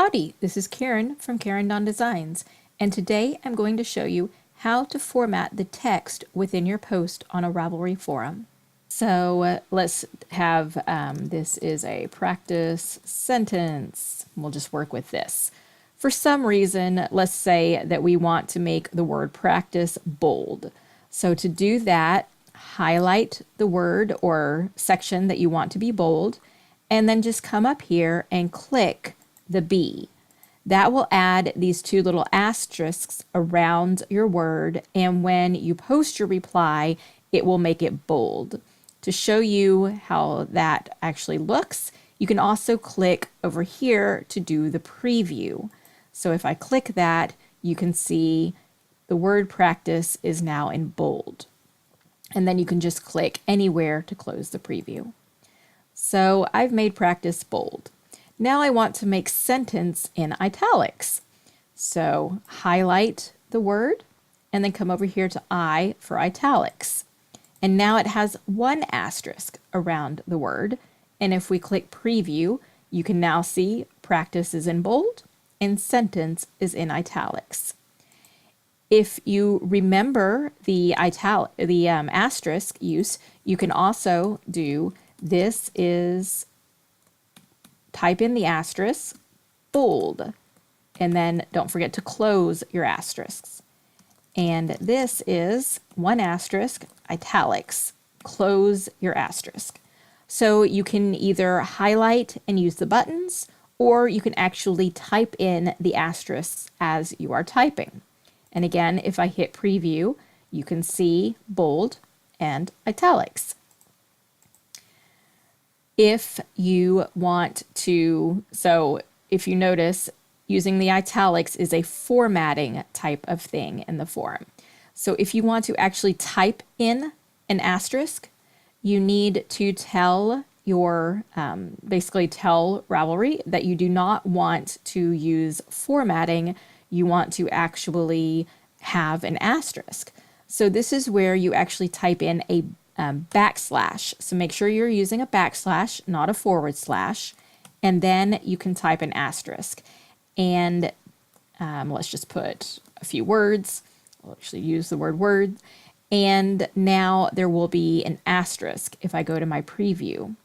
Howdy, this is Karen from Karen Don Designs, and today I'm going to show you how to format the text within your post on a Ravelry forum. So let's have, this is a practice sentence. We'll just work with this. For some reason, let's say that we want to make the word practice bold. So to do that, highlight the word or section that you want to be bold, and then just come up here and click the B. That will add these two little asterisks around your word, and when you post your reply, it will make it bold. To show you how that actually looks, you can also click over here to do the preview. So if I click that, you can see the word practice is now in bold. And then you can just click anywhere to close the preview. So I've made practice bold. Now I want to make sentence in italics. So highlight the word and then come over here to I for italics. And now it has one asterisk around the word. And if we click preview, you can now see practice is in bold and sentence is in italics. If you remember the asterisk use, you can also do this is type in the asterisk, bold, and then don't forget to close your asterisks. And this is one asterisk, italics, close your asterisk. So you can either highlight and use the buttons, or you can actually type in the asterisks as you are typing. And again, if I hit preview, you can see bold and italics. If you want to, so if you notice, using the italics is a formatting type of thing in the forum. So if you want to actually type in an asterisk, you need to tell your, basically tell Ravelry that you do not want to use formatting. You want to actually have an asterisk. So this is where you actually type in a backslash. So make sure you're using a backslash, not a forward slash, and then you can type an asterisk. And let's just put a few words. I'll actually use the word word. And now there will be an asterisk if I go to my preview.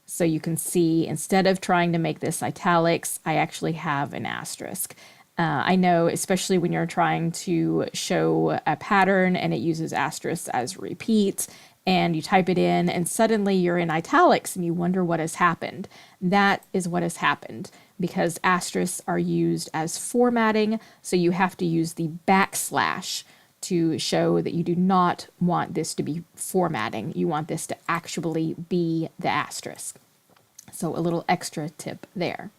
So you can see instead of trying to make this italics, I actually have an asterisk. I know, especially when you're trying to show a pattern and it uses asterisks as repeat, and you type it in and suddenly you're in italics and you wonder what has happened. That is what has happened because asterisks are used as formatting, so you have to use the backslash to show that you do not want this to be formatting. You want this to actually be the asterisk. So a little extra tip there.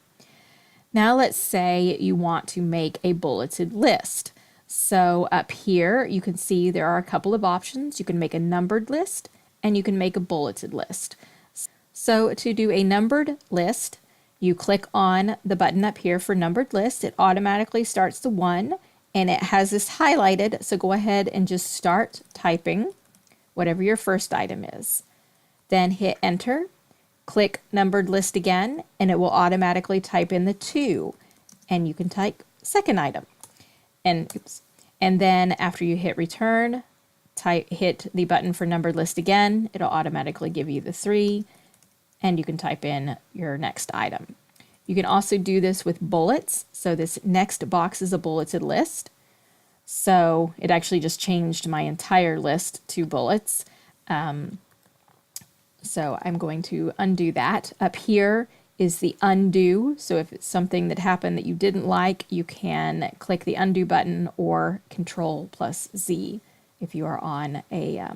Now let's say you want to make a bulleted list. So up here, you can see there are a couple of options. You can make a numbered list and you can make a bulleted list. So to do a numbered list, you click on the button up here for numbered list. It automatically starts the 1 and it has this highlighted. So go ahead and just start typing whatever your first item is. Then hit enter, click numbered list again, and it will automatically type in the 2. And you can type second item. And then after you hit return, hit the button for numbered list again. It'll automatically give you the 3, and you can type in your next item. You can also do this with bullets. So this next box is a bulleted list. So it actually just changed my entire list to bullets. So I'm going to undo that. Up here is the undo. So if it's something that happened that you didn't like, you can click the undo button or Control+Z if you are on a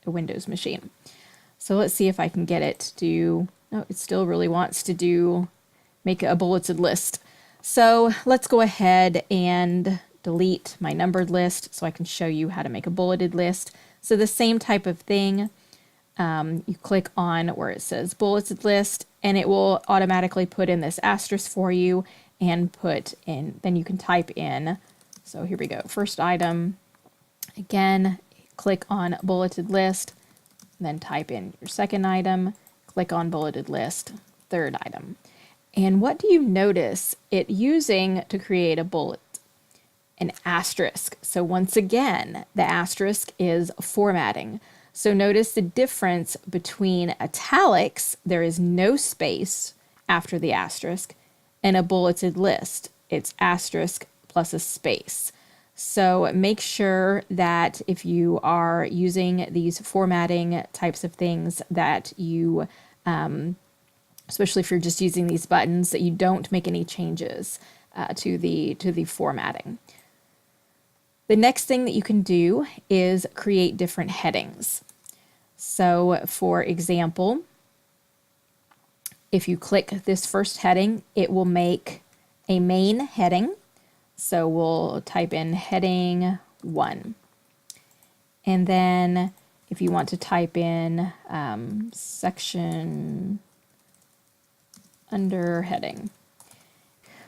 Windows machine. So let's see if I can get it to do, no, it still really wants to do, make a bulleted list. So let's go ahead and delete my numbered list so I can show you how to make a bulleted list. So the same type of thing. You click on where it says bulleted list and it will automatically put in this asterisk for you and put in, then you can type in, so here we go, first item, again, click on bulleted list, then type in your second item, click on bulleted list, third item. And what do you notice it using to create a bullet? An asterisk. So once again, the asterisk is formatting. So notice the difference between italics, there is no space after the asterisk, and a bulleted list. It's asterisk plus a space. So make sure that if you are using these formatting types of things that you, especially if you're just using these buttons, that you don't make any changes to the formatting. The next thing that you can do is create different headings. So for example, if you click this first heading, it will make a main heading. So we'll type in heading 1. And then if you want to type in section under heading.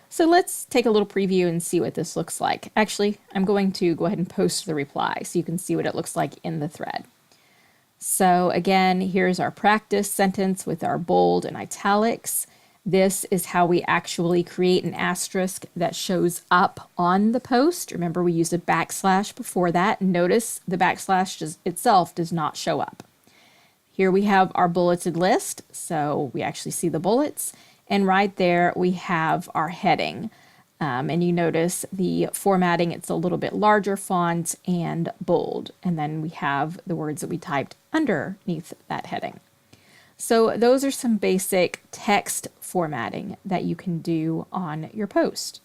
So let's take a little preview and see what this looks like. Actually, I'm going to go ahead and post the reply so you can see what it looks like in the thread. So again, here's our practice sentence with our bold and italics. This is how we actually create an asterisk that shows up on the post. Remember, we used a backslash before that. Notice the backslash itself does not show up. Here we have our bulleted list, so we actually see the bullets. And right there we have our heading. And you notice the formatting, it's a little bit larger font and bold. And then we have the words that we typed underneath that heading. So those are some basic text formatting that you can do on your post.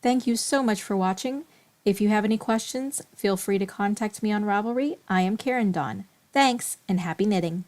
Thank you so much for watching. If you have any questions, feel free to contact me on Ravelry. I am Karen Dawn. Thanks and happy knitting.